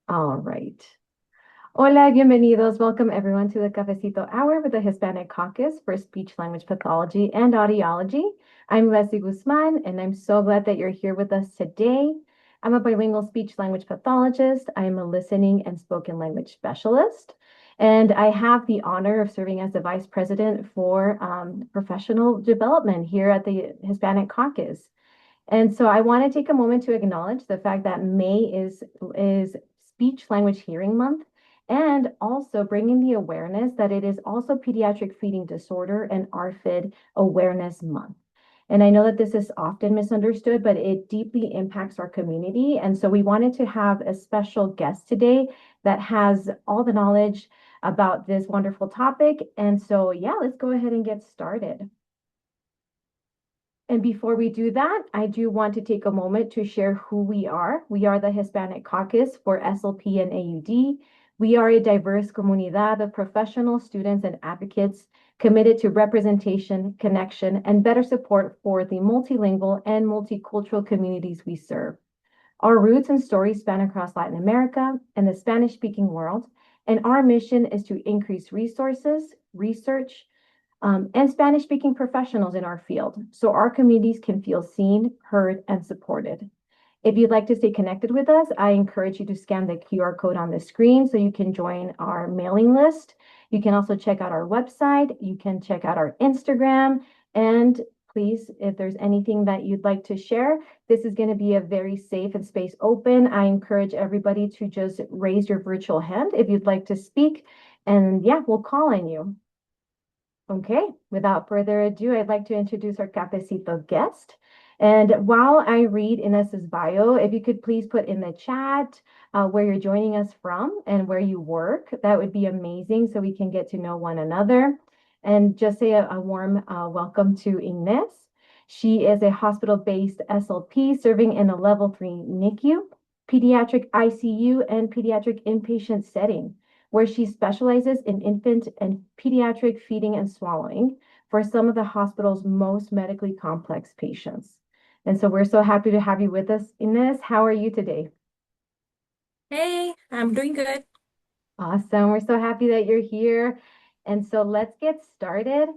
All right. Hola, bienvenidos. Welcome everyone to the Cafecito Hour with the Hispanic Caucus for Speech Language Pathology and Audiology. I'm Leslie Guzman, and I'm so glad that you're here with us today. I'm a bilingual speech language pathologist. I am a listening and spoken language specialist, and I have the honor of serving as the vice president for professional development here at the Hispanic Caucus. And so I want to take a moment to acknowledge the fact that May is Speech Language Hearing Month, and also bringing the awareness that it is also Pediatric Feeding Disorder and RFID Awareness Month. And I know that this is often misunderstood, but it deeply impacts our community. And so we wanted to have a special guest today that has all the knowledge about this wonderful topic. And so, yeah, let's go ahead and get started. And before we do that, I do want to take a moment to share who we are. We are the Hispanic Caucus for SLP and AUD. We are a diverse comunidad of professionals, students, and advocates committed to representation, connection, and better support for the multilingual and multicultural communities we serve. Our roots and stories span across Latin America and the Spanish-speaking world, and our mission is to increase resources, research, and Spanish-speaking professionals in our field, so our communities can feel seen, heard, and supported. If you'd like to stay connected with us, I encourage you to scan the QR code on the screen so you can join our mailing list. You can also check out our website. You can check out our Instagram. And please, if there's anything that you'd like to share, this is going to be a very safe and space open. I encourage everybody to just raise your virtual hand if you'd like to speak. And yeah, we'll call on you. Okay, without further ado, I'd like to introduce our Cafecito guest. And while I read Inez's bio, if you could please put in the chat where you're joining us from and where you work, that would be amazing so we can get to know one another. And just say a warm welcome to Inez. She is a hospital-based SLP serving in a level 3 NICU, pediatric ICU, and pediatric inpatient setting, where she specializes in infant and pediatric feeding and swallowing for some of the hospital's most medically complex patients. And so we're so happy to have you with us, Inez. How are you today? Hey, I'm doing good. Awesome. We're so happy that you're here. And so let's get started.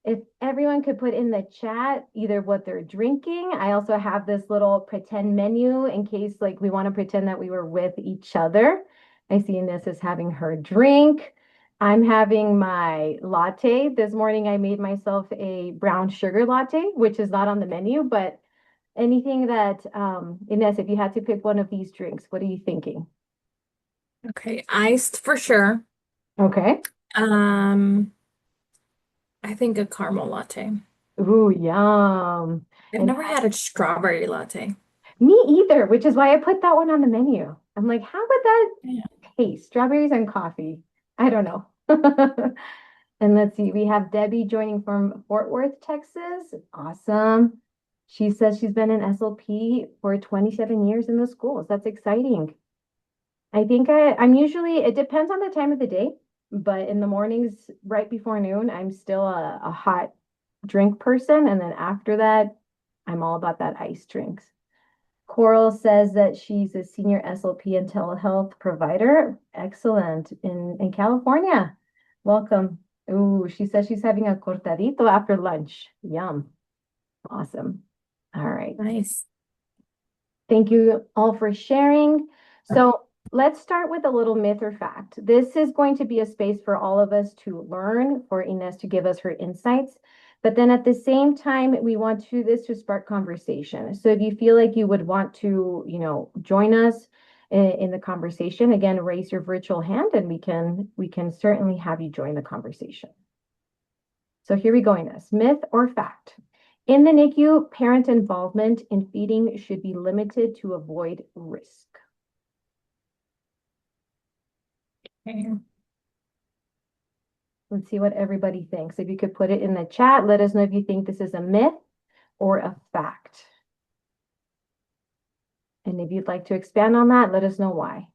If everyone could put in the chat either what they're drinking. I also have this little pretend menu in case like we want to pretend that we were with each other. I see Inez is having her drink. I'm having my latte. This morning I made myself a brown sugar latte, which is not on the menu, but anything that Inez, if you had to pick one of these drinks, what are you thinking? Okay, iced for sure. Okay. Um, I think a caramel latte. Ooh, yum. I've And never had a strawberry latte. me either, which is why I put that one on the menu. I'm like, how would that Yeah. taste? Strawberries and coffee. I don't know. And let's see, we have Debbie joining from Fort Worth, Texas. Awesome. She says she's been in SLP for 27 years in the schools. That's exciting. I think I'm usually, it depends on the time of the day, but in the mornings, right before noon, I'm still a hot drink person. And then after that, I'm all about that ice drinks. Coral says that she's a senior SLP and telehealth provider. Excellent. In California. Welcome. Ooh, she says she's having a cortadito after lunch. Yum. Awesome. All right. Nice. Thank you all for sharing. So let's start with a little myth or fact. This is going to be a space for all of us to learn, for Inez to give us her insights. But then at the same time, we want this to spark conversation. So if you feel like you would want to, join us in the conversation, again, raise your virtual hand and we can certainly have you join the conversation. So here we go, Inez. Myth or fact? In the NICU, parent involvement in feeding should be limited to avoid risk. Okay. Let's see what everybody thinks. If you could put it in the chat, let us know if you think this is a myth or a fact. And if you'd like to expand on that, let us know why.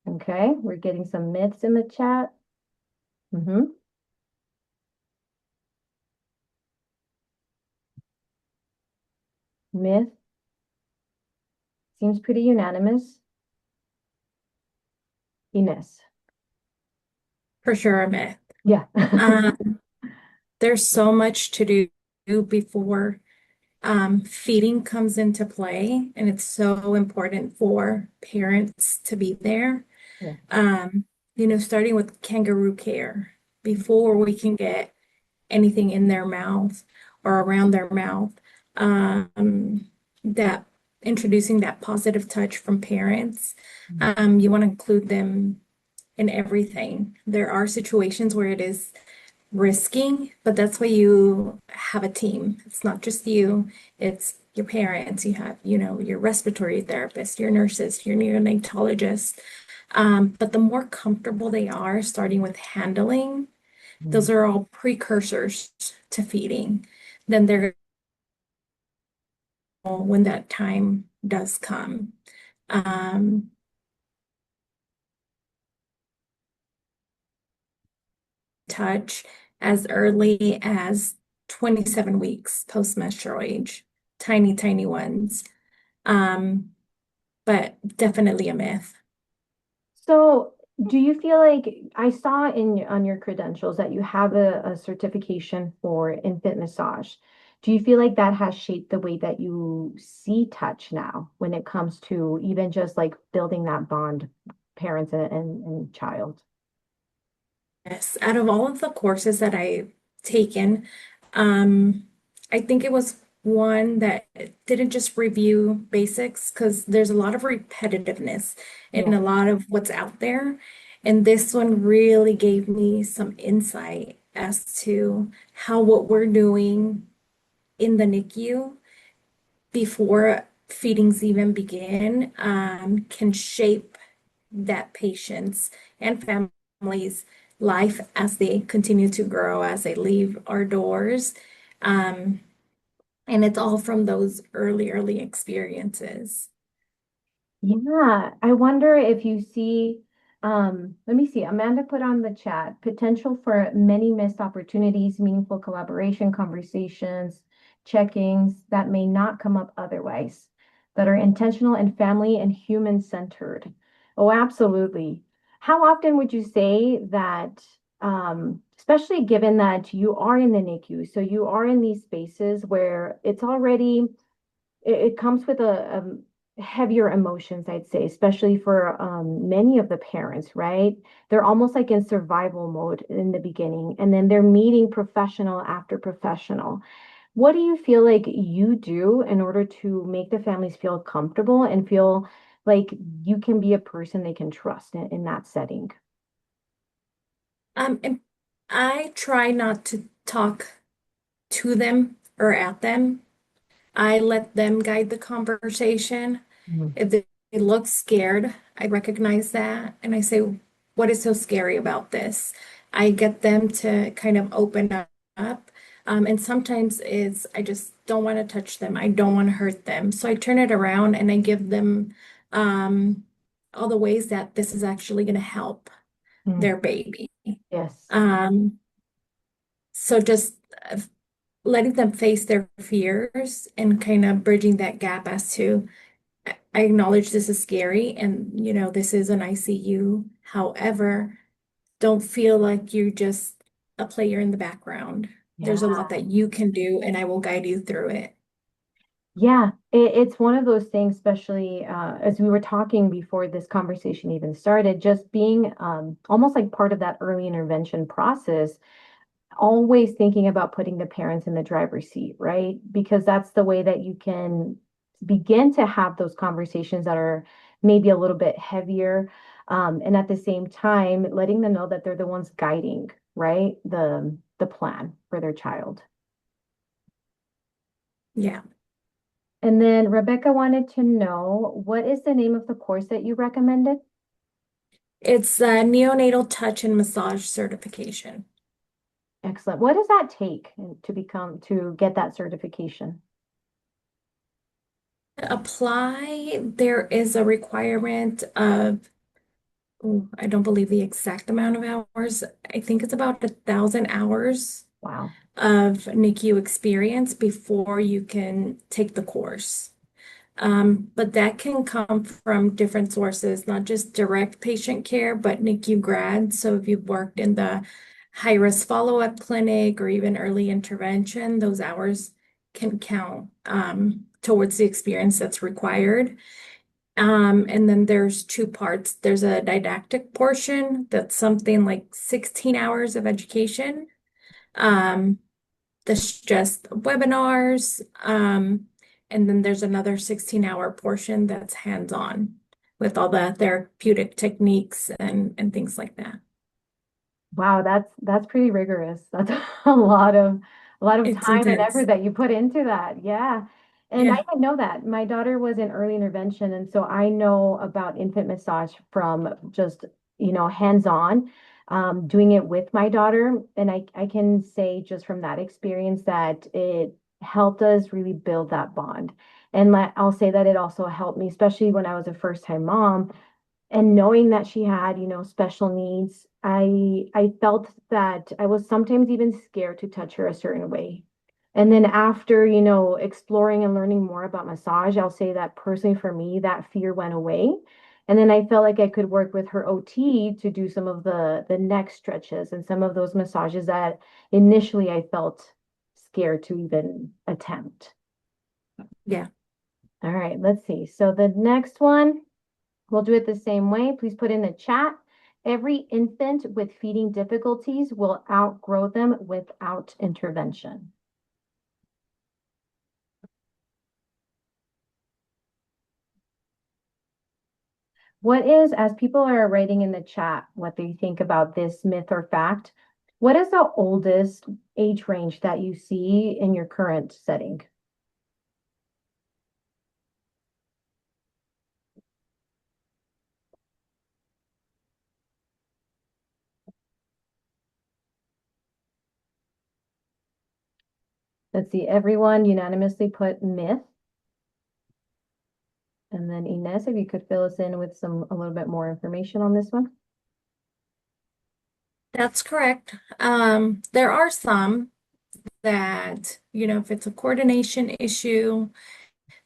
Okay, we're getting some myths in the chat. Myth seems pretty unanimous. Inez? For sure a myth. Yeah. Um, there's so much to do before feeding comes into play, and it's so important for parents to be there. Yeah. Um, starting with kangaroo care before we can get anything in their mouth or around their mouth. That introducing that positive touch from parents. You want to include them in everything. There are situations where it is risking, but that's why you have a team. It's not just you, it's your parents. You have, your respiratory therapist, your nurses, your neonatologist. But the more comfortable they are, starting with handling, those Mm. are all precursors to feeding. Then they're when that time does come. Um, touch as early as 27 weeks post-menstrual age, tiny, tiny ones. Um, but definitely a myth. So, do you feel like I saw in on your credentials that you have a certification for infant massage? Do you feel like that has shaped the way that you see touch now when it comes to even just like building that bond, parents and child? Yes, out of all of the courses that I've taken, um, I think it was one that didn't just review basics because there's a lot of repetitiveness in Yeah. a lot of what's out there. And this one really gave me some insight as to how what we're doing in the NICU before feedings even begin can shape that patient's and family's life as they continue to grow, as they leave our doors. Um, and it's all from those early experiences. Yeah, I wonder if you see, let me see, Amanda put on the chat, potential for many missed opportunities, meaningful collaboration, conversations, check-ins that may not come up otherwise, that are intentional and family and human-centered. Oh, absolutely. How often would you say that, especially given that you are in the NICU, so you are in these spaces where it's already it comes with heavier emotions, I'd say, especially for many of the parents, right? They're almost like in survival mode in the beginning, and then they're meeting professional after professional. What do you feel like you do in order to make the families feel comfortable and feel like you can be a person they can trust in that setting? And I try not to talk to them or at them. I let them guide the conversation. Mhm. If they look scared, I recognize that and I say, what is so scary about this? I get them to kind of open up. And sometimes it's, I just don't want to touch them. I don't want to hurt them. So I turn it around and I give them um, all the ways that this is actually going to help Mm. their baby. Yes. Um, so just letting them face their fears and kind of bridging that gap as to I acknowledge this is scary and this is an ICU. However, don't feel like you're just a player in the background. There's a Yeah. lot that you can do and I will guide you through it. Yeah, it's one of those things, especially as we were talking before this conversation even started, just being almost like part of that early intervention process, always thinking about putting the parents in the driver's seat, right? Because that's the way that you can begin to have those conversations that are maybe a little bit heavier, and at the same time, letting them know that they're the ones guiding, right? The plan for their child. Yeah. And then Rebecca wanted to know what is the name of the course that you recommended? It's a neonatal touch and massage certification. Excellent. What does that take to get that certification? To apply, there is a requirement of, oh, I don't believe the exact amount of hours. I think it's about 1,000 hours Wow. of NICU experience before you can take the course. But that can come from different sources, not just direct patient care, but NICU grads. So if you've worked in the high-risk follow-up clinic or even early intervention, those hours can count towards the experience that's required. And then there's two parts. There's a didactic portion that's something like 16 hours of education. Um, that's just webinars. And then there's another 16-hour portion that's hands-on with all the therapeutic techniques and things like that. Wow, that's pretty rigorous. That's a lot of It's time and intense. effort that you put into that. Yeah. And I Yeah. didn't know that. My daughter was in early intervention, and so I know about infant massage from just, hands-on, doing it with my daughter. And I can say just from that experience that it helped us really build that bond. And I'll say that it also helped me, especially when I was a first-time mom and knowing that she had, special needs, I felt that I was sometimes even scared to touch her a certain way. And then after, exploring and learning more about massage, I'll say that personally for me, that fear went away. And then I felt like I could work with her OT to do some of the neck stretches and some of those massages that initially I felt scared to even attempt. Yeah. All right, let's see. So the next one, we'll do it the same way. Please put in the chat. Every infant with feeding difficulties will outgrow them without intervention. What is, as people are writing in the chat what they think about this myth or fact, what is the oldest age range that you see in your current setting? Let's see, everyone unanimously put myth. And then Inez, if you could fill us in with a little bit more information on this one. That's correct. There are some that, if it's a coordination issue,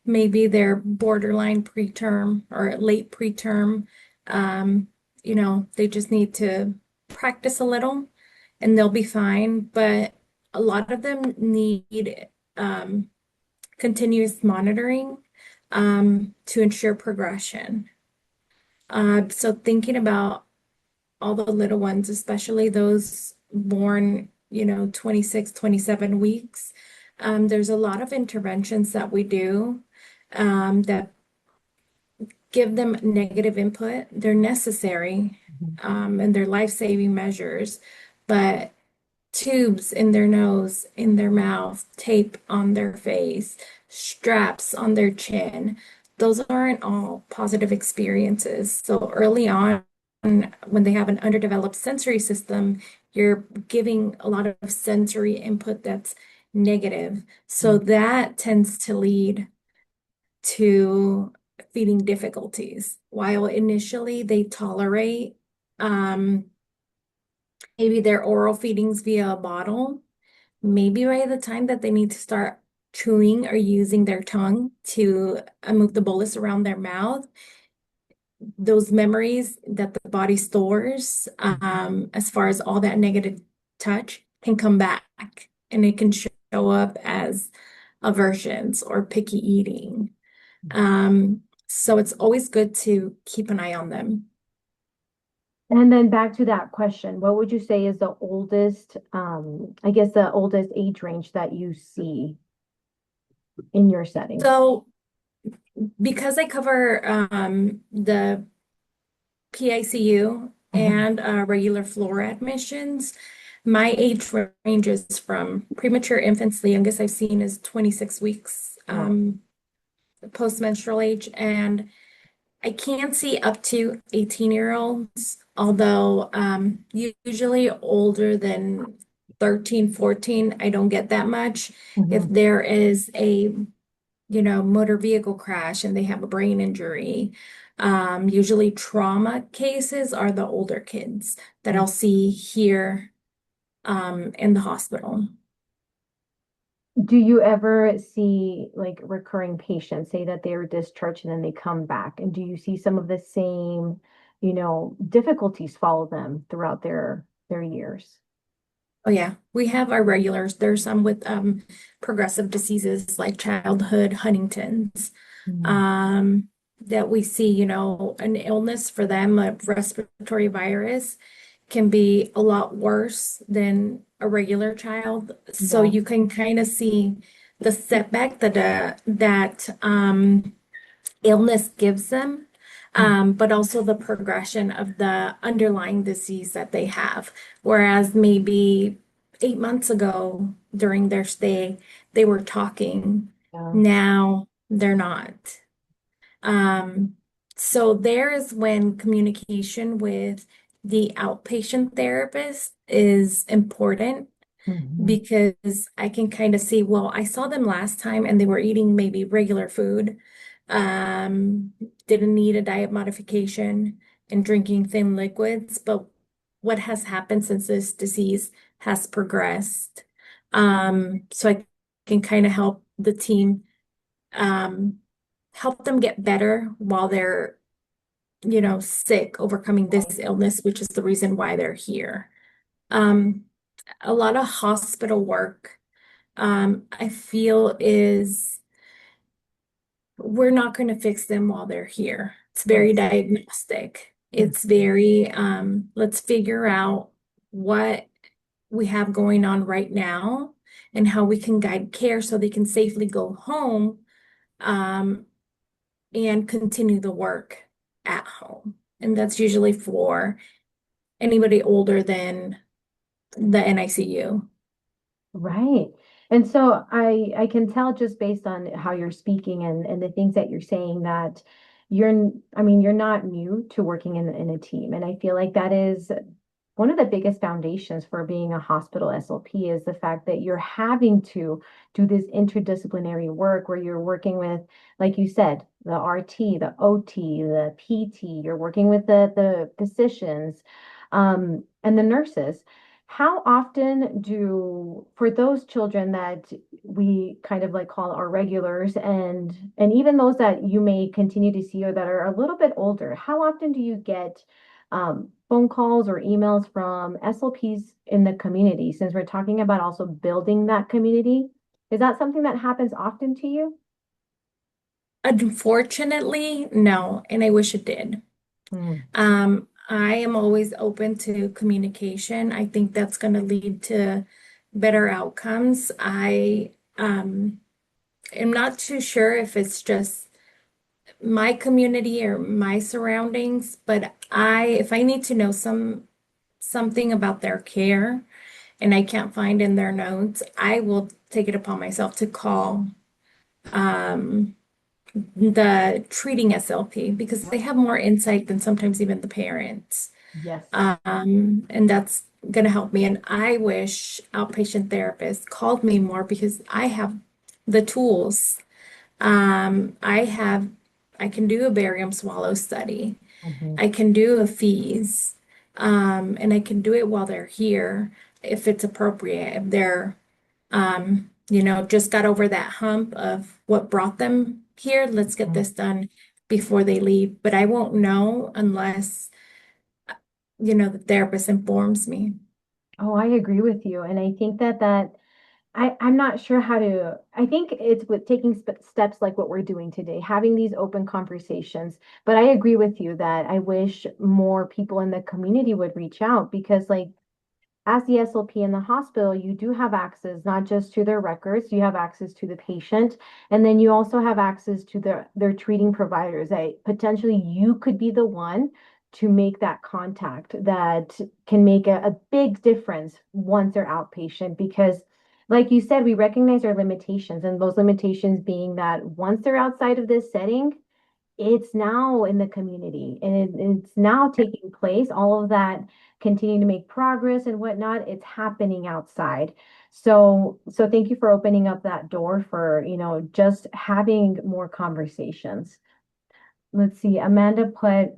maybe they're borderline preterm or late preterm. Um, they just need to practice a little and they'll be fine. But a lot of them need continuous monitoring to ensure progression. So thinking about all the little ones, especially those born, 26, 27 weeks, there's a lot of interventions that we do that give them negative input. They're necessary, Mhm. and they're life-saving measures, but tubes in their nose, in their mouth, tape on their face, straps on their chin, those aren't all positive experiences. So early on, when they have an underdeveloped sensory system, you're giving a lot of sensory input that's negative. So that tends to lead to feeding difficulties. While initially they tolerate maybe their oral feedings via a bottle, maybe by the time that they need to start chewing or using their tongue to move the bolus around their mouth, those memories that the body stores, as far as all that negative touch, can come back and it can show up as aversions or picky eating. So it's always good to keep an eye on them. And then back to that question, what would you say is the oldest, I guess the oldest age range that you see in your setting? So because I cover the PICU Mhm. and regular floor admissions, my age range is from premature infants. The youngest I've seen is 26 weeks Wow. post-menstrual age, and I can see up to 18-year-olds, although usually older than 13, 14, I don't get that much. If Mhm. there is a motor vehicle crash and they have a brain injury. Usually trauma cases are the older kids that I'll see here in the hospital. Do you ever see like recurring patients say that they were discharged and then they come back? And do you see some of the same, difficulties follow them throughout their years? Oh yeah, we have our regulars. There's some with progressive diseases like childhood Huntington's. Mm. Um, that we see, an illness for them, a respiratory virus can be a lot worse than a regular child. So Yeah. you can kind of see the setback that illness gives them, Mm. but also the progression of the underlying disease that they have. Whereas maybe 8 months ago during their stay, they were talking. Yeah. Now they're not. Um, so there is when communication with the outpatient therapist is important Mhm. because I can kind of see, well, I saw them last time and they were eating maybe regular food, um, didn't need a diet modification and drinking thin liquids, but what has happened since this disease has progressed? So I can kind of help the team, um, help them get better while they're, sick, overcoming Right. this illness, which is the reason why they're here. Um, a lot of hospital work, I feel is we're not going to fix them while they're here. It's very Right. diagnostic. It's Mhm. very, let's figure out what we have going on right now and how we can guide care so they can safely go home, um, and continue the work at home. And that's usually for anybody older than the NICU. Right. And so I can tell just based on how you're speaking and the things that you're saying that I mean, you're not new to working in a team. And I feel like that is one of the biggest foundations for being a hospital SLP is the fact that you're having to do this interdisciplinary work where you're working with, like you said, the RT, the OT, the PT, you're working with the physicians, and the nurses. How often for those children that we kind of like call our regulars and even those that you may continue to see or that are a little bit older, how often do you get phone calls or emails from SLPs in the community since we're talking about also building that community? Is that something that happens often to you? Unfortunately, no, and I wish it did. Hmm. I am always open to communication. I think that's going to lead to better outcomes. I am not too sure if it's just my community or my surroundings, but if I need to know something about their care and I can't find in their notes, I will take it upon myself to call um, the treating SLP because they have more insight than sometimes even the parents. Yes. And that's going to help me. And I wish outpatient therapists called me more because I have the tools. I have, I can do a barium swallow study. Mhm. I can do a fees, and I can do it while they're here if it's appropriate. If they're, just got over that hump of what brought them here, let's get Mhm. this done before they leave. But I won't know unless, the therapist informs me. Oh, I agree with you. And I think I'm not sure how to, I think it's with taking steps like what we're doing today, having these open conversations. But I agree with you that I wish more people in the community would reach out because, like, as the SLP in the hospital, you do have access not just to their records, you have access to the patient, and then you also have access to their treating providers. That potentially you could be the one to make that contact that can make a big difference once they're outpatient. Because, like you said, we recognize our limitations, and those limitations being that once they're outside of this setting, it's now in the community and it's now taking place. All of that continuing to make progress and whatnot, it's happening outside. So thank you for opening up that door for, just having more conversations. Let's see. Amanda put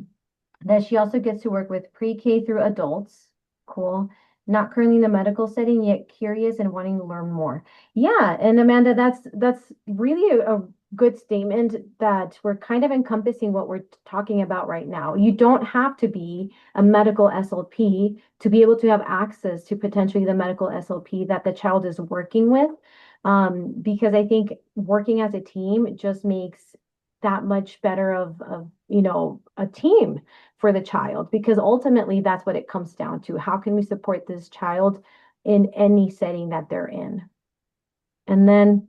that she also gets to work with pre-K through adults. Cool. not currently in the medical setting, yet curious and wanting to learn more. Yeah, and Amanda, that's really a good statement that we're kind of encompassing what we're talking about right now. You don't have to be a medical SLP to be able to have access to potentially the medical SLP that the child is working with. Because I think working as a team just makes that much better of a team for the child, because ultimately that's what it comes down to. How can we support this child in any setting that they're in? And then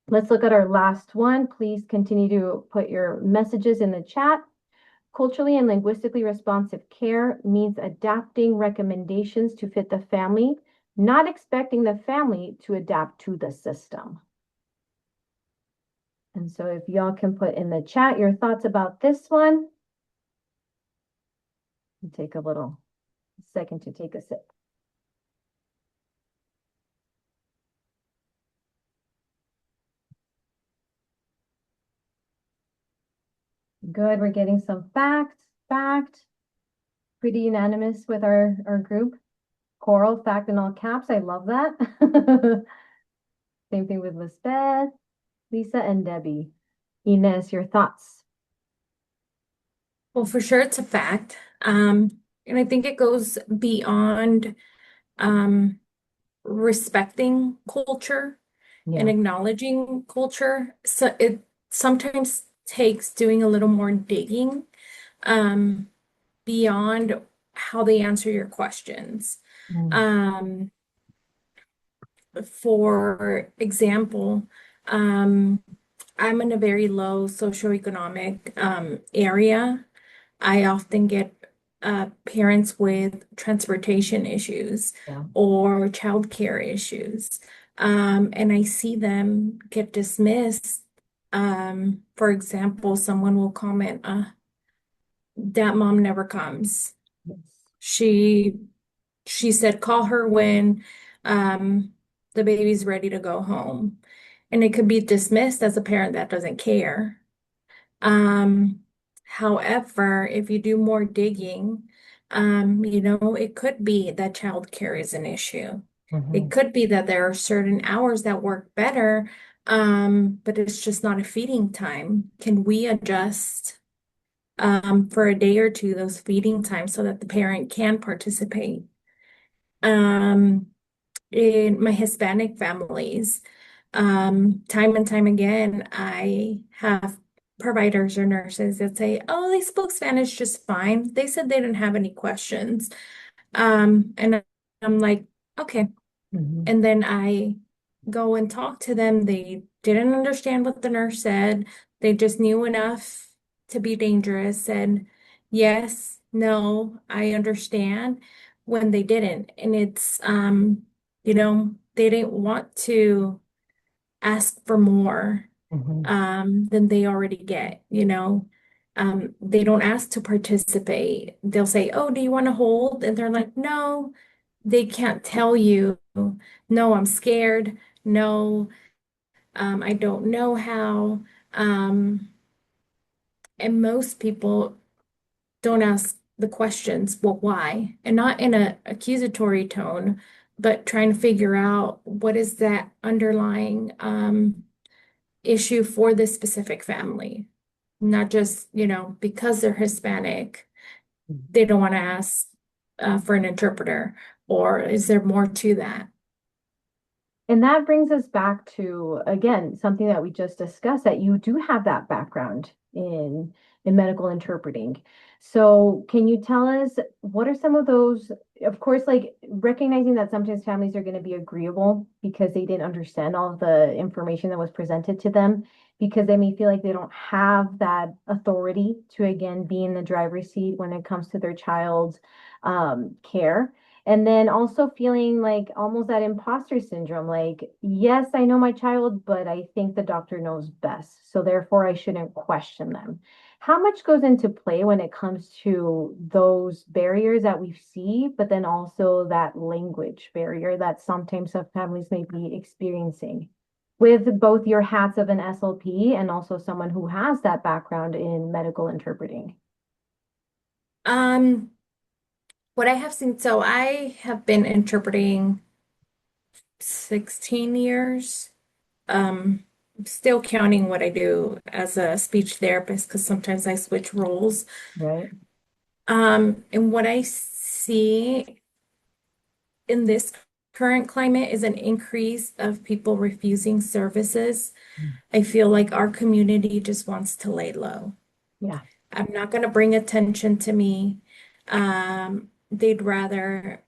let's look at our last one. Please continue to put your messages in the chat. Culturally and linguistically responsive care means adapting recommendations to fit the family, not expecting the family to adapt to the system. And so if y'all can put in the chat your thoughts about this one, take a little second to take a sip. Good, we're getting some fact. Pretty unanimous with our group. Coral, fact in all caps. I love that. Same thing with Lisbeth, Lisa, and Debbie. Inez, your thoughts? Well, for sure, it's a fact. And I think it goes beyond um, respecting culture and Yeah. acknowledging culture. So it sometimes takes doing a little more digging um, beyond how they answer your questions. Mm. Um, for example, um, I'm in a very low socioeconomic area. I often get parents with transportation issues Yeah. or childcare issues. And I see them get dismissed. For example, someone will comment, that mom never comes. Yes. She she said call her when the baby's ready to go home. And it could be dismissed as a parent that doesn't care. Um, However, if you do more digging, it could be that childcare is an issue. It Mhm. could be that there are certain hours that work better, but it's just not a feeding time. Can we adjust for a day or two those feeding times so that the parent can participate? Um, in my Hispanic families, time and time again, I have providers or nurses that say, oh, they spoke Spanish just fine. They said they didn't have any questions. And I'm like, okay. Mhm. And then I go and talk to them. They didn't understand what the nurse said. They just knew enough to be dangerous. Said, yes, no, I understand when they didn't. And it's, they didn't want to ask for more Mhm. than they already get. They don't ask to participate. They'll say, oh, do you want to hold? And they're like, no, they can't tell you, no, I'm scared. No, I don't know how. Um, and most people don't ask the questions, well, why? And not in a accusatory tone, but trying to figure out what is that underlying issue for this specific family. Not just, because they're Hispanic, they don't want to ask for an interpreter, or is there more to that? And that brings us back to, again, something that we just discussed, that you do have that background in medical interpreting. So can you tell us what are some of those, of course, like recognizing that sometimes families are going to be agreeable because they didn't understand all of the information that was presented to them, because they may feel like they don't have that authority to, again, be in the driver's seat when it comes to their child's care. And then also feeling like almost that imposter syndrome, like, yes, I know my child, but I think the doctor knows best. So therefore, I shouldn't question them. How much goes into play when it comes to those barriers that we see, but then also that language barrier that sometimes some families may be experiencing with both your hats of an SLP and also someone who has that background in medical interpreting? Um, What I have seen, so I have been interpreting 16 years. Um, Still counting what I do as a speech therapist because sometimes I switch roles. Right. And what I see in this current climate is an increase of people refusing services. I feel like our community just wants to lay low. Yeah. I'm not going to bring attention to me. They'd rather,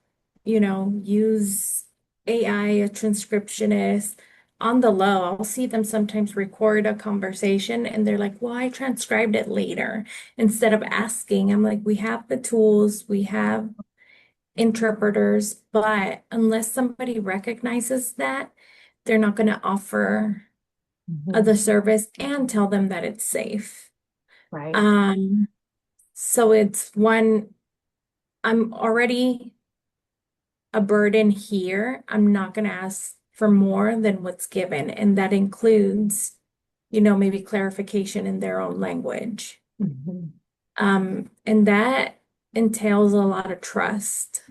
use AI, a transcriptionist on the low. I'll see them sometimes record a conversation and they're like, well, I transcribed it later. Instead of asking, I'm like, we have the tools, we have interpreters, but unless somebody recognizes that, they're not going to offer Mhm. the service and tell them that it's safe. Right. Um, so it's one, I'm already a burden here. I'm not going to ask for more than what's given. And that includes, maybe clarification in their own language. Mhm. And that entails a lot of trust,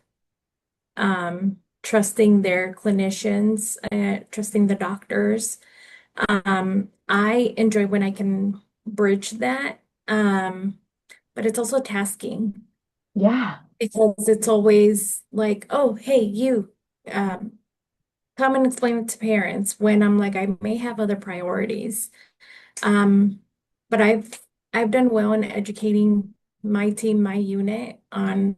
trusting their clinicians, trusting the doctors. I enjoy when I can bridge that. But it's also tasking Yeah. because it's always like, oh, hey, you, um, come and explain it to parents when I'm like, I may have other priorities. Um, but I've done well in educating my team, my unit on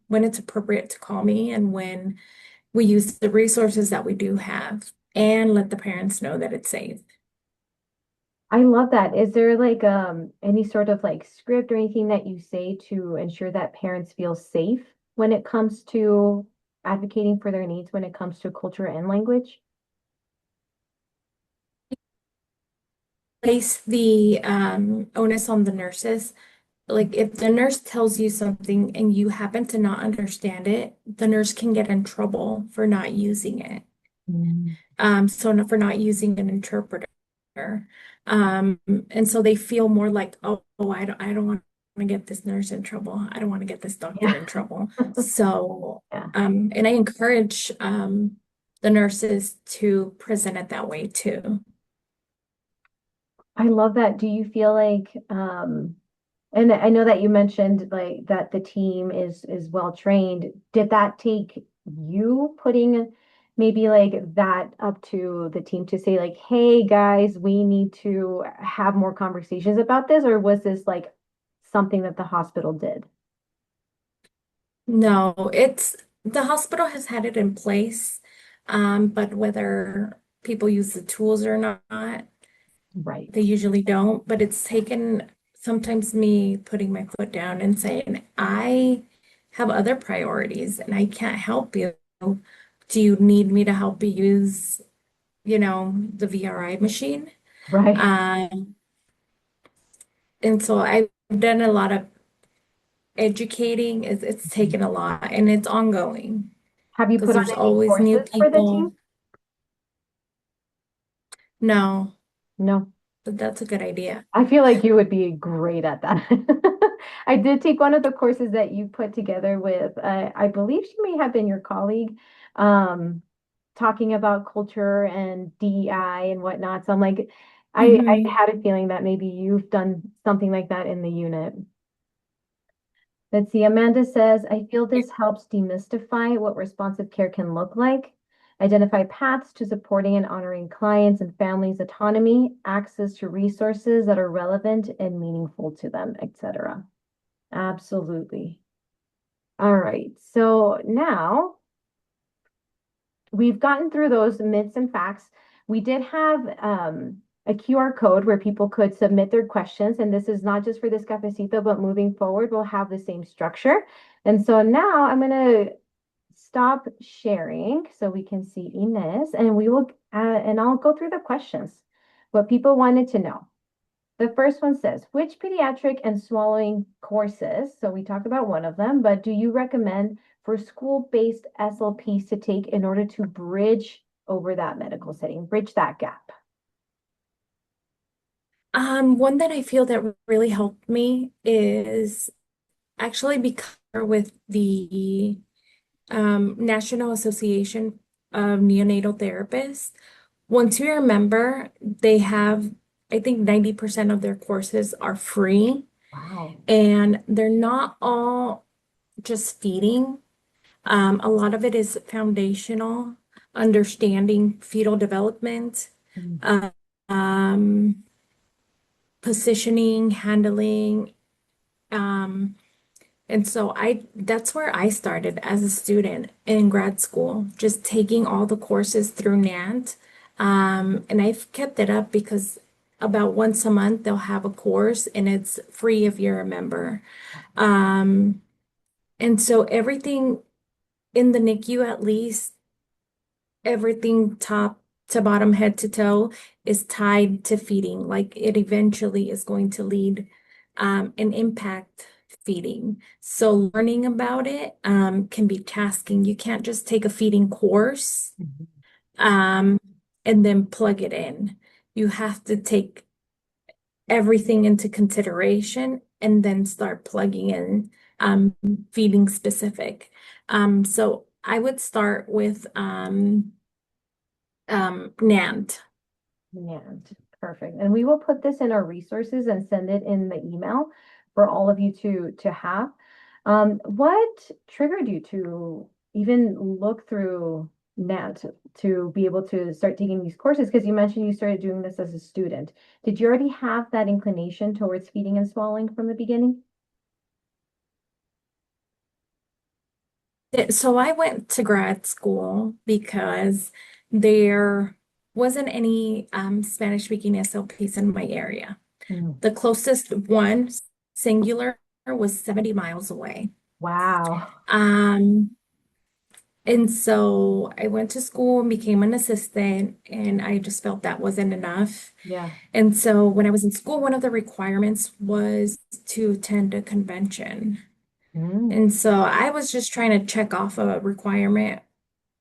when it's appropriate to call me and when we use the resources that we do have and let the parents know that it's safe. I love that. Is there like any sort of like script or anything that you say to ensure that parents feel safe when it comes to advocating for their needs when it comes to culture and language? Place the onus on the nurses. Like if the nurse tells you something and you happen to not understand it, the nurse can get in trouble for not using it. Mm. For not using an interpreter. And so they feel more like, oh, I don't want to get this nurse in trouble. I don't want to get this doctor Yeah. in trouble. So, Yeah. and I encourage the nurses to present it that way too. I love that. Do you feel like and I know that you mentioned like that the team is well trained. Did that take you putting maybe like that up to the team to say like, hey guys, we need to have more conversations about this, or was this like something that the hospital did? No, the hospital has had it in place, but whether people use the tools or not, Right. they usually don't, but it's taken sometimes me putting my foot down and saying, I have other priorities and I can't help you. Do you need me to help you use, the VRI machine? Right. Um, and so I've done a lot of educating. It's taken a lot and it's ongoing Have you because put on there's any always new courses for the people. team? No, No. but that's a good idea. I feel like you would be great at that. I did take one of the courses that you put together with, I believe she may have been your colleague, um, talking about culture and DEI and whatnot. So I'm like, I Hmm. had a feeling that maybe you've done something like that in the unit. Let's see. Amanda says, I feel this helps demystify what responsive care can look like, identify paths to supporting and honoring clients and families' autonomy, access to resources that are relevant and meaningful to them, etc. Absolutely. All right. So now we've gotten through those myths and facts. We did have a QR code where people could submit their questions. And this is not just for this cafecito, but moving forward, we'll have the same structure. And so now I'm going to stop sharing so we can see Inez and we will, and I'll go through the questions, what people wanted to know. The first one says, which pediatric and swallowing courses, so we talked about one of them, but do you recommend for school-based SLPs to take in order to bridge over that medical setting, bridge that gap? One that I feel that really helped me is actually become with the National Association of Neonatal Therapists. Once you're a member, they have, I think 90% of their courses are free, Wow. and they're not all just feeding. A lot of it is foundational, understanding fetal development, Mm. uh, um, positioning, handling. Um, and so that's where I started as a student in grad school, just taking all the courses through NANT. And I've kept it up because about once a month they'll have a course and it's free if you're a member. Um, and so everything in the NICU, at least everything top to bottom, head to toe, is tied to feeding. Like it eventually is going to lead and impact feeding. So learning about it can be tasking. You can't just take a feeding course Mhm. um, and then plug it in. You have to take everything into consideration and then start plugging in um, feeding specific. So I would start with NAND. And perfect. And we will put this in our resources and send it in the email for all of you to have. What triggered you to even look through NAT to be able to start taking these courses? Because you mentioned you started doing this as a student. Did you already have that inclination towards feeding and swallowing from the beginning? So I went to grad school because there wasn't any Spanish speaking SLPs in my area. Mm. The closest one, singular, was 70 miles away. Wow. Um, and so I went to school and became an assistant, and I just felt that wasn't enough. Yeah. And so when I was in school, one of the requirements was to attend a convention. Mm. And so I was just trying to check off a requirement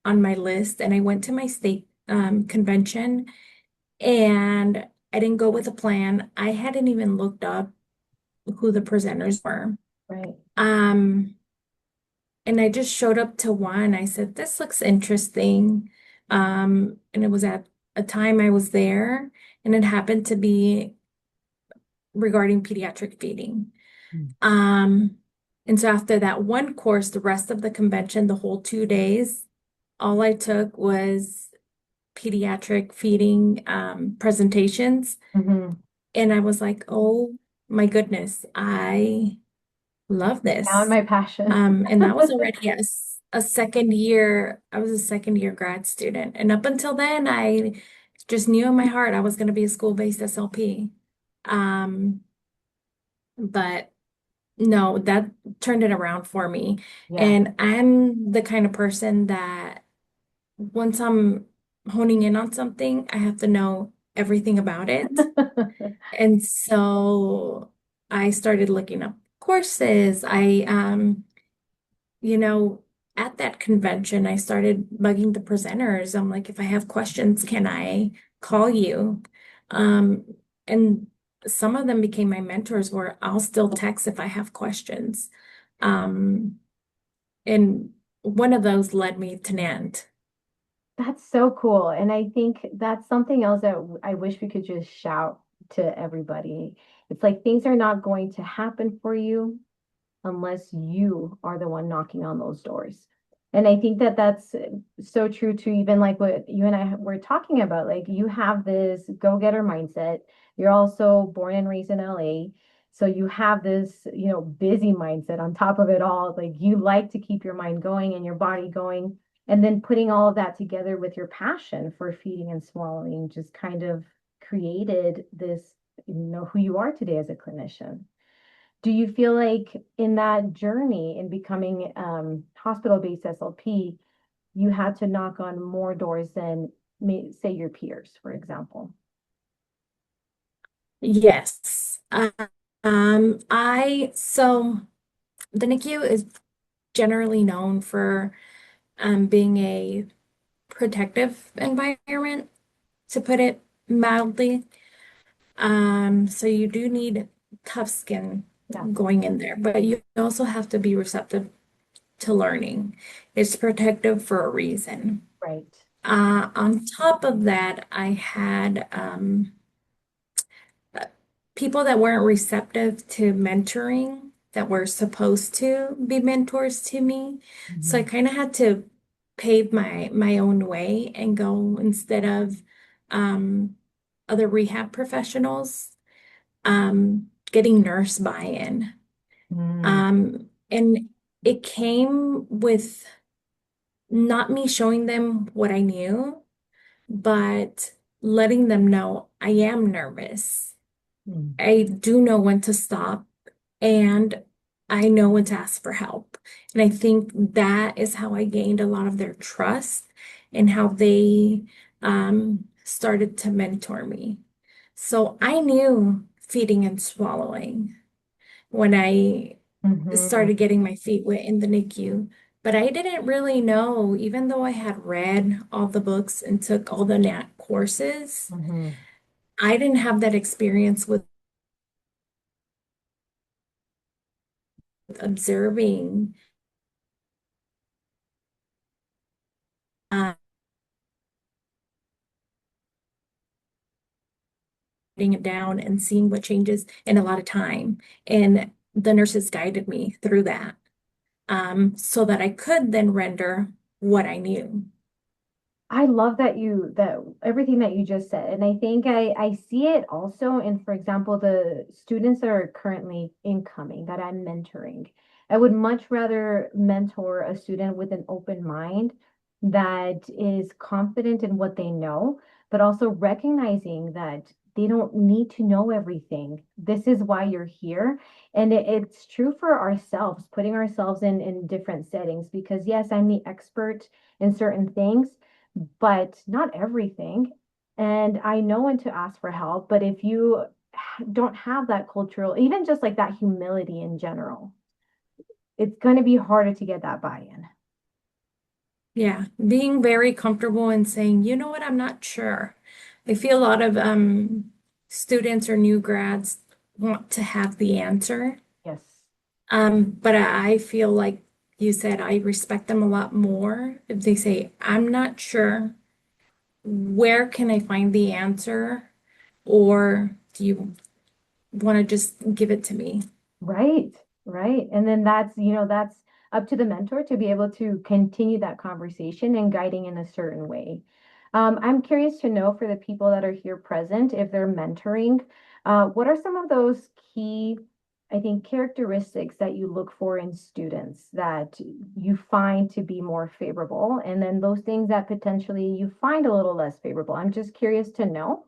on my list, and I went to my state convention, and I didn't go with a plan. I hadn't even looked up who the presenters were. Right. Um, and I just showed up to one. I said, "This looks interesting." And it was at a time I was there, and it happened to be regarding pediatric feeding. Mm. Um, and so after that one course, the rest of the convention, the whole 2 days, all I took was pediatric feeding presentations. Mhm. And I was like, oh my goodness, I love Found this. my passion. And that was already a second year, I was a second year grad student. And up until then, I just knew in my heart I was going to be a school-based SLP. Um, but no, that turned it around for me. Yeah. And I'm the kind of person that once I'm honing in on something, I have to know everything about it. And so I started looking up courses. You know, at that convention, I started bugging the presenters. I'm like, if I have questions, can I call you? Um, and some of them became my mentors where I'll still text if I have questions. Um, and one of those led me to NANT. That's so cool. And I think that's something else that I wish we could just shout to everybody. It's like things are not going to happen for you unless you are the one knocking on those doors. And I think that that's so true to even like what you and I were talking about. Like you have this go-getter mindset. You're also born and raised in LA. So you have this, busy mindset on top of it all. Like you like to keep your mind going and your body going. And then putting all of that together with your passion for feeding and swallowing just kind of created this, who you are today as a clinician. Do you feel like in that journey in becoming hospital-based SLP, you had to knock on more doors than say your peers, for example? Yes. So the NICU is generally known for being a protective environment, to put it mildly. So you do need tough skin Yeah, going in there, but you also have to be receptive to learning. It's protective for a reason. right. On top of that, I had uh, people that weren't receptive to mentoring that were supposed to be mentors to me. So I Mhm. kind of had to pave my own way and go instead of um, other rehab professionals, getting nurse buy-in. Mm, And it came with not me showing them what I knew, but letting them know I am nervous. mm, I do know when to stop and I know when to ask for help. And I think that is how I gained a lot of their trust and how they started to mentor me. So I knew feeding and swallowing when I mhm, started getting my feet wet in the NICU. But I didn't really know, even though I had read all the books and took all the NAT courses, mhm. I didn't have that experience with observing, uh, writing it down and seeing what changes in a lot of time. And the nurses guided me through that, so that I could then render what I knew. I love that everything that you just said. And I think I see it also in, for example, the students that are currently incoming that I'm mentoring. I would much rather mentor a student with an open mind that is confident in what they know, but also recognizing that they don't need to know everything. This is why you're here. And it's true for ourselves, putting ourselves in different settings, because yes, I'm the expert in certain things, but not everything. And I know when to ask for help, but if you don't have that cultural, even just like that humility in general, it's going to be harder to get that buy-in. Yeah, being very comfortable and saying, you know what, I'm not sure. I feel a lot of students or new grads want to have the answer. Yes. But I feel like you said I respect them a lot more if they say, I'm not sure. Where can I find the answer? Or do you want to just give it to me? Right, right. And then that's up to the mentor to be able to continue that conversation and guiding in a certain way. I'm curious to know for the people that are here present, if they're mentoring, what are some of those key, I think, characteristics that you look for in students that you find to be more favorable, and then those things that potentially you find a little less favorable? I'm just curious to know.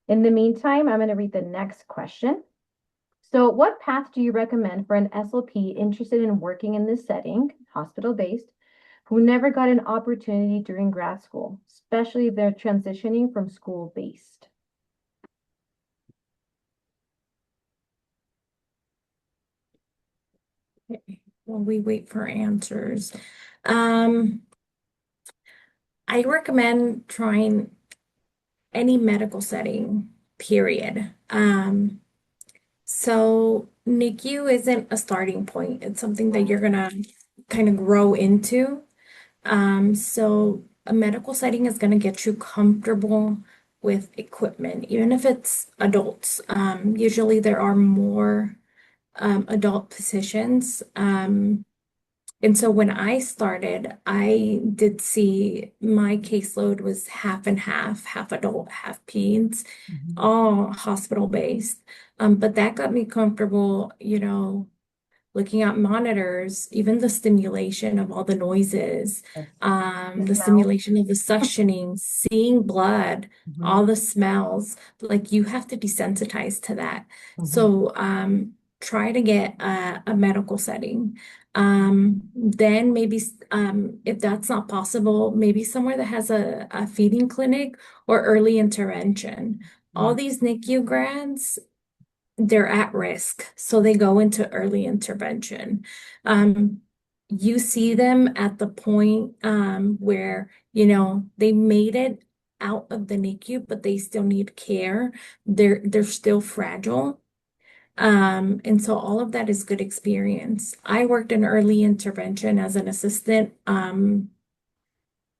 In the meantime, I'm going to read the next question. So, what path do you recommend for an SLP interested in working in this setting, hospital-based, who never got an opportunity during grad school, especially if they're transitioning from school-based? Okay, while we wait for answers. Um, I recommend trying any medical setting, period. So NICU isn't a starting point. It's something that you're gonna kind of grow into. So a medical setting is gonna get you comfortable with equipment, even if it's adults. Usually there are more adult positions. And so when I started, I did see my caseload was half and half, half adult, half peds, Mhm. all hospital based. But that got me comfortable, looking at monitors, even the stimulation of all the noises, Yes. The the smell. stimulation of the suctioning, seeing blood, Mhm. all the smells, like you have to desensitize to that. Mhm. So try to get a medical setting. Then maybe if that's not possible, maybe somewhere that has a feeding clinic or early intervention. All Mhm. these NICU grads, they're at risk, so they go into early intervention. Um, you see them at the point where, they made it out of the NICU, but they still need care. They're still fragile. And so all of that is good experience. I worked in early intervention as an assistant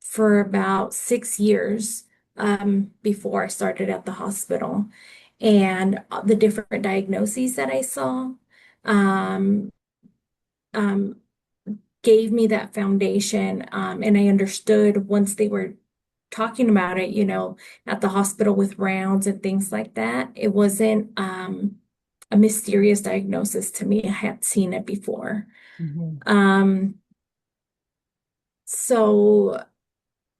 for about 6 years before I started at the hospital. And the different diagnoses that I saw um, um, gave me that foundation. And I understood once they were talking about it, at the hospital with rounds and things like that, it wasn't a mysterious diagnosis to me. I had seen it before. Mhm. Um, so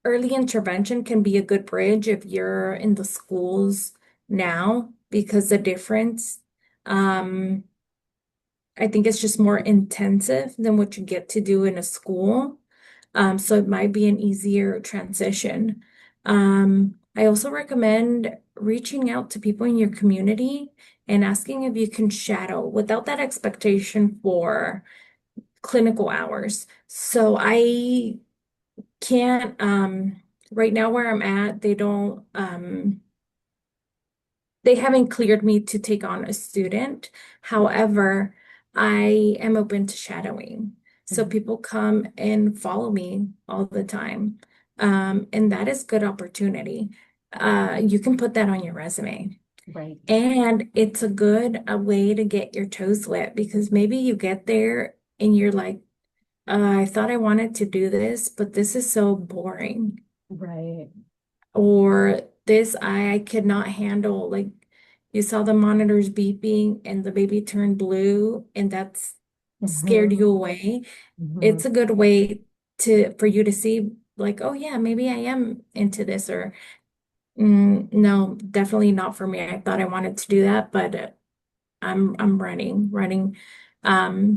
early intervention can be a good bridge if you're in the schools now because the difference, um, I think it's just more intensive than what you get to do in a school. So it might be an easier transition. I also recommend reaching out to people in your community and asking if you can shadow without that expectation for clinical hours. So I can't, right now where I'm at, they haven't cleared me to take on a student. However, I am open to shadowing. So Mhm. people come and follow me all the time. And that is good opportunity. You can put that on your resume. Right. And it's a good a way to get your toes wet because maybe you get there and you're like, I thought I wanted to do this, but this is so boring. Right. Or this I could not handle. Like you saw the monitors beeping and the baby turned blue and that's scared Mhm. you away. Mhm. It's a good way to for you to see like, oh yeah, maybe I am into this or no, definitely not for me. I thought I wanted to do that, but I'm running.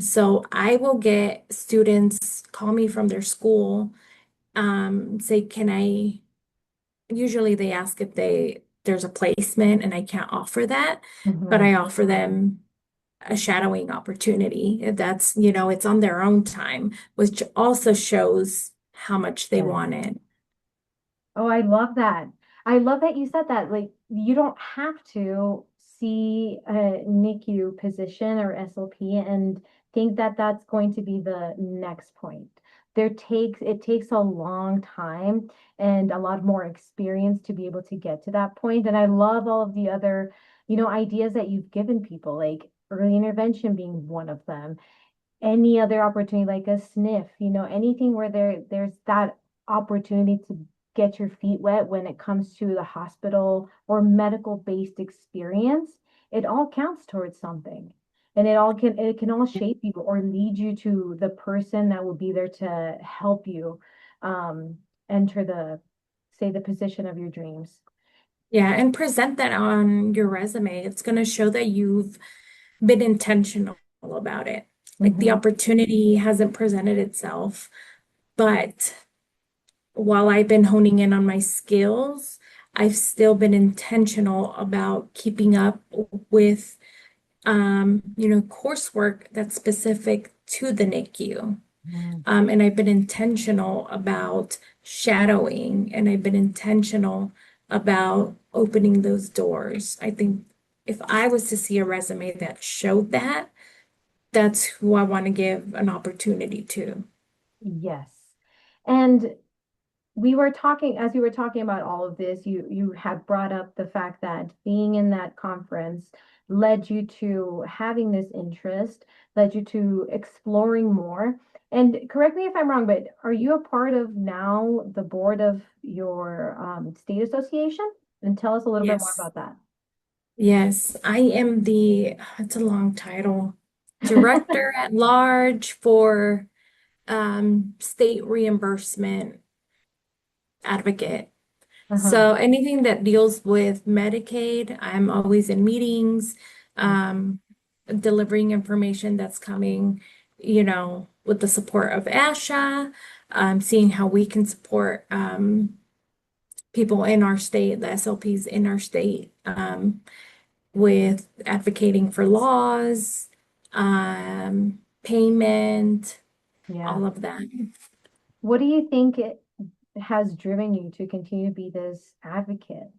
So I will get students call me from their school, say, can I usually they ask if there's a placement and I can't offer that, but Mhm. I offer them a shadowing opportunity. If that's, it's on their own time, which also shows how much they Yes. want it. Oh, I love that. I love that you said that. Like, you don't have to see a NICU position or SLP and think that that's going to be the next point. It takes a long time and a lot more experience to be able to get to that point. And I love all of the other, ideas that you've given people, like early intervention being one of them, any other opportunity like a sniff, anything where there's that opportunity to get your feet wet when it comes to the hospital or medical based experience, it all counts towards something. And it can all shape you or lead you to the person that will be there to help you um enter the position of your dreams. Yeah, and present that on your resume. It's going to show that you've been intentional about it. Like the Hmm. opportunity hasn't presented itself, but while I've been honing in on my skills, I've still been intentional about keeping up with, coursework that's specific to the NICU. And I've been intentional about shadowing, and I've been intentional about opening those doors. I think if I was to see a resume that showed that, that's who I want to give an opportunity to. Yes. And as we were talking about all of this, you had brought up the fact that being in that conference led you to having this interest, led you to exploring more. And correct me if I'm wrong, but are you a part of now the board of your state association? And tell us a little bit more Yes. about that. Yes, I am it's a long title, Director at Large for State Reimbursement Advocate. Uh-huh. So anything that deals with Medicaid, I'm always in meetings, um, delivering information that's coming, with the support of ASHA, seeing how we can support people in our state, the SLPs in our state. With advocating for laws, payment, Yeah. all of that. What do you think it has driven you to continue to be this advocate?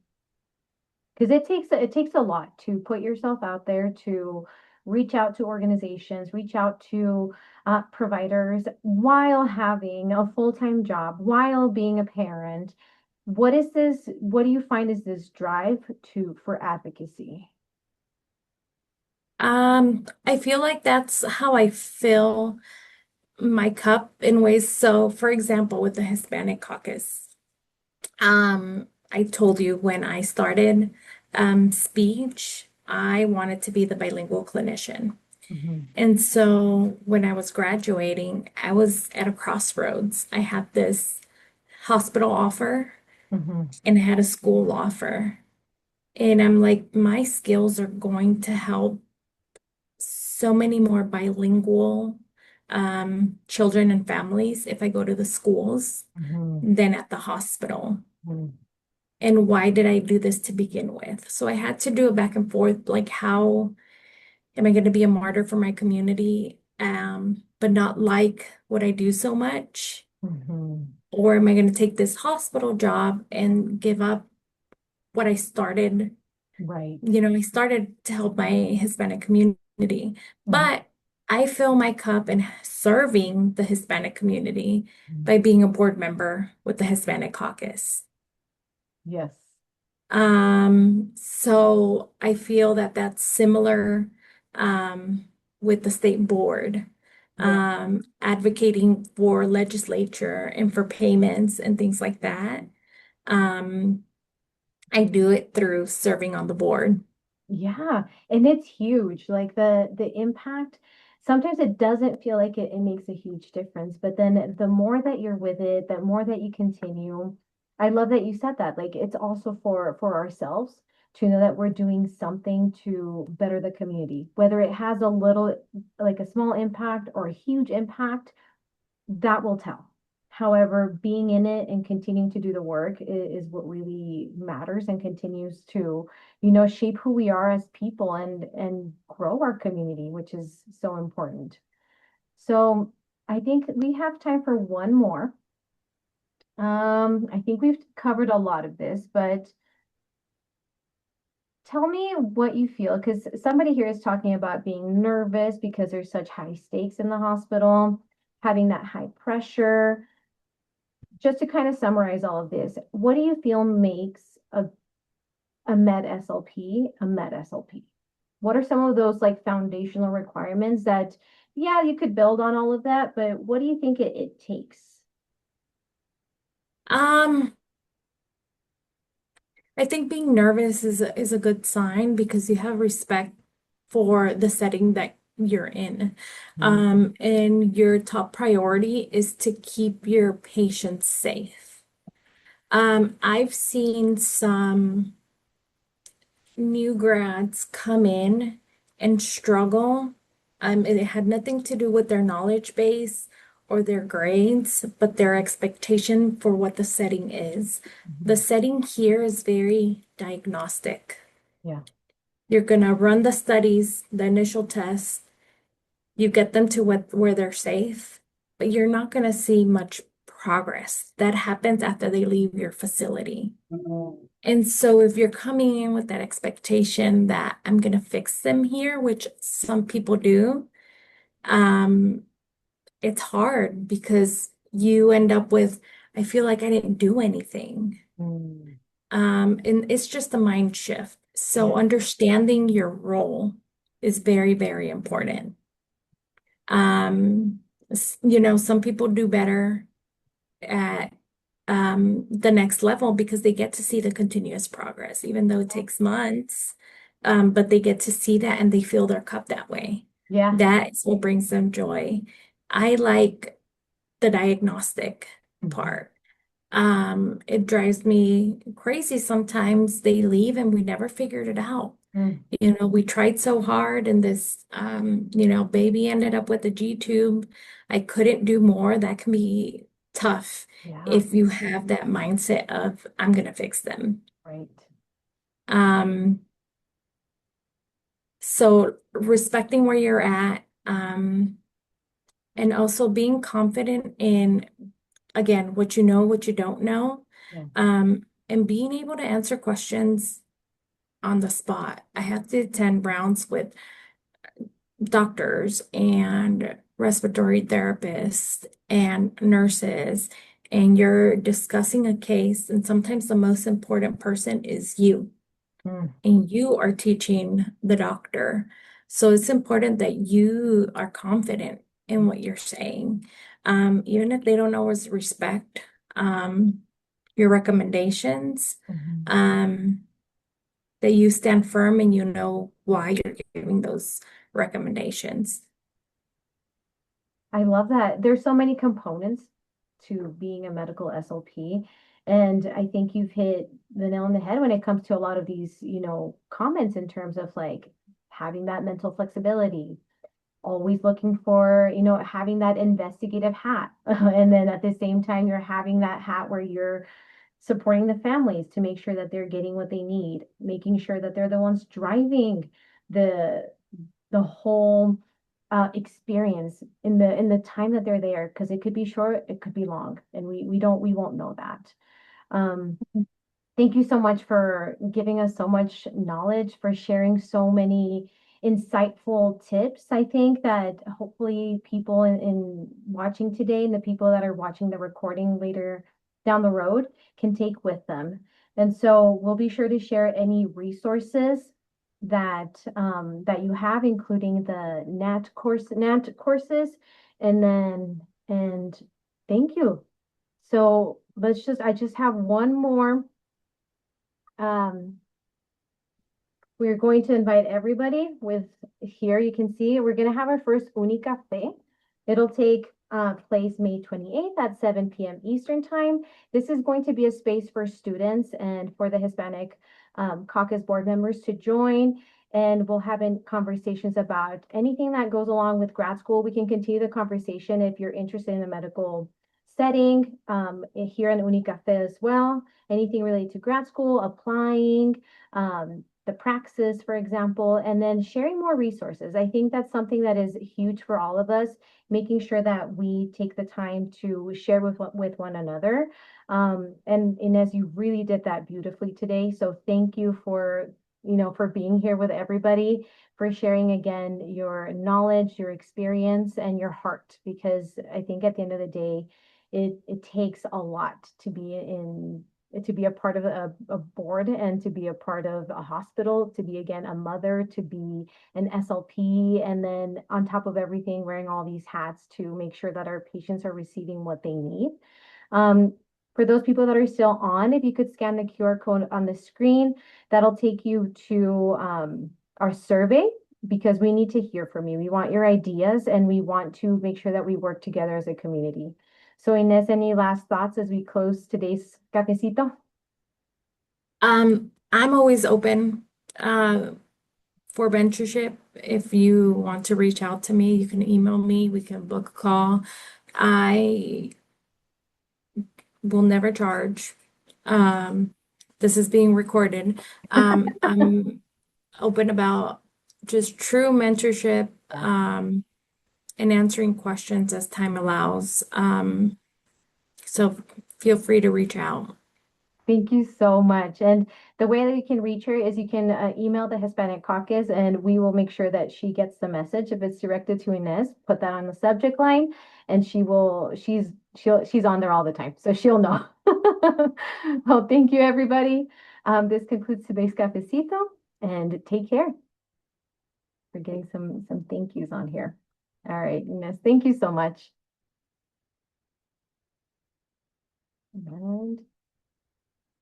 Because it takes a lot to put yourself out there to reach out to organizations, reach out to providers while having a full-time job, while being a parent. What do you find is this drive for advocacy? I feel like that's how I fill my cup in ways. So, for example, with the Hispanic caucus, I told you when I started speech, I wanted to be the bilingual clinician. Mhm. And so when I was graduating, I was at a crossroads. I had this hospital offer Mhm. and I had a school offer. And I'm like, my skills are going to help so many more bilingual children and families if I go to the schools Mhm. than at the hospital. Mhm. And why did I do this to begin with? So I had to do a back and forth, like how am I going to be a martyr for my community, but not like what I do so much? Mhm. Or am I going to take this hospital job and give up what I started? Right. I started to help my Hispanic community, Mhm. but I fill my cup in serving the Hispanic community Mhm. by being a board member with the Hispanic Caucus. Yes. So I feel that that's similar um, with the state board, Yeah. advocating for legislature and for payments and things like that. Um, I do it through serving on the board. Yeah, and it's huge. Like the impact, sometimes it doesn't feel like it makes a huge difference, but then the more that you're with it, the more that you continue. I love that you said that. Like it's also for ourselves to know that we're doing something to better the community, whether it has a little, like a small impact or a huge impact, that will tell. However, being in it and continuing to do the work is what really matters and continues to, shape who we are as people and grow our community, which is so important. So I think we have time for one more. I think we've covered a lot of this, but tell me what you feel, because somebody here is talking about being nervous because there's such high stakes in the hospital, having that high pressure. Just to kind of summarize all of this, what do you feel makes a med SLP a med SLP? What are some of those like foundational requirements that, yeah, you could build on all of that, but what do you think it takes? Um, I think being nervous is a good sign because you have respect for the setting that you're in. Mm. And your top priority is to keep your patients safe. I've seen some new grads come in and struggle. It had nothing to do with their knowledge base or their grades, but their expectation for what the setting is. The Mhm. setting here is very diagnostic. Yeah. You're gonna run the studies, the initial tests, you get them to where they're safe, but you're not gonna see much progress. That happens after they leave your facility. Mhm. And so if you're coming in with that expectation that I'm going to fix them here, which some people do, um, it's hard because you end up with, I feel like I didn't do anything. Mm. And it's just a mind shift. So Yeah. understanding your role is very, very important. Um, some people do better at the next level because they get to see the continuous progress, even though it takes months. But they get to see that and they fill their cup that way. Yeah. That is what brings them joy. I like the diagnostic Mhm. part. It drives me crazy sometimes. They leave and we never figured it out. Mm. We tried so hard and this, baby ended up with a G tube. I couldn't do more. That can be tough Yeah. if you have that mindset of, I'm gonna fix them. Right. Um, so respecting where you're at, and also being confident in, again, what you know, what you don't know, Yeah. and being able to answer questions on the spot. I had to attend rounds with doctors and respiratory therapists and nurses, and you're discussing a case, and sometimes the most important person is you, Mm. and you are teaching the doctor. So it's important that you are confident in what you're saying. Even if they don't always respect your recommendations, Mhm. um, that you stand firm and you know why you're giving those recommendations. I love that. There's so many components to being a medical SLP. And I think you've hit the nail on the head when it comes to a lot of these, comments in terms of like having that mental flexibility, always looking for, having that investigative hat. And then at the same time, you're having that hat where you're supporting the families to make sure that they're getting what they need, making sure that they're the ones driving the the whole experience in the time that they're there, because it could be short, it could be long, and we won't know that. Um, Thank you so much for giving us so much knowledge, for sharing so many insightful tips. I think that hopefully people in watching today and the people that are watching the recording later down the road can take with them. And so we'll be sure to share any resources that you have, including the NAT courses, and then and thank you. So I just have one more. um, we're going to invite everybody with here. You can see we're going to have our first Unicafe. It'll take place May 28th at 7 p.m. Eastern Time. This is going to be a space for students and for the Hispanic Caucus board members to join. And we'll have conversations about anything that goes along with grad school. We can continue the conversation if you're interested in a medical setting here in Unicafe as well. Anything related to grad school, applying, the praxis, for example, and then sharing more resources. I think that's something that is huge for all of us, making sure that we take the time to share with one another. And Inez, you really did that beautifully today. So thank you for being here with everybody, for sharing again your knowledge, your experience, and your heart, because I think at the end of the day, it takes a lot to be a part of a board and to be a part of a hospital, to be again a mother, to be an SLP, and then on top of everything, wearing all these hats to make sure that our patients are receiving what they need. Um, for those people that are still on, if you could scan the QR code on the screen, that'll take you to our survey, because we need to hear from you. We want your ideas and we want to make sure that we work together as a community. So Inez, any last thoughts as we close today's cafecito? I'm always open for mentorship. If you want to reach out to me, you can email me, we can book a call. I will never charge. Um, this is being recorded. I'm open about just true mentorship, and answering questions as time allows. So feel free to reach out. Thank you so much. And the way that you can reach her is you can email the Hispanic Caucus, and we will make sure that she gets the message. If it's directed to Inez, put that on the subject line, and she's on there all the time, so she'll know. Well, thank you, everybody. This concludes today's cafecito, and take care. We're getting some thank yous on here. All right, Inez, thank you so much. And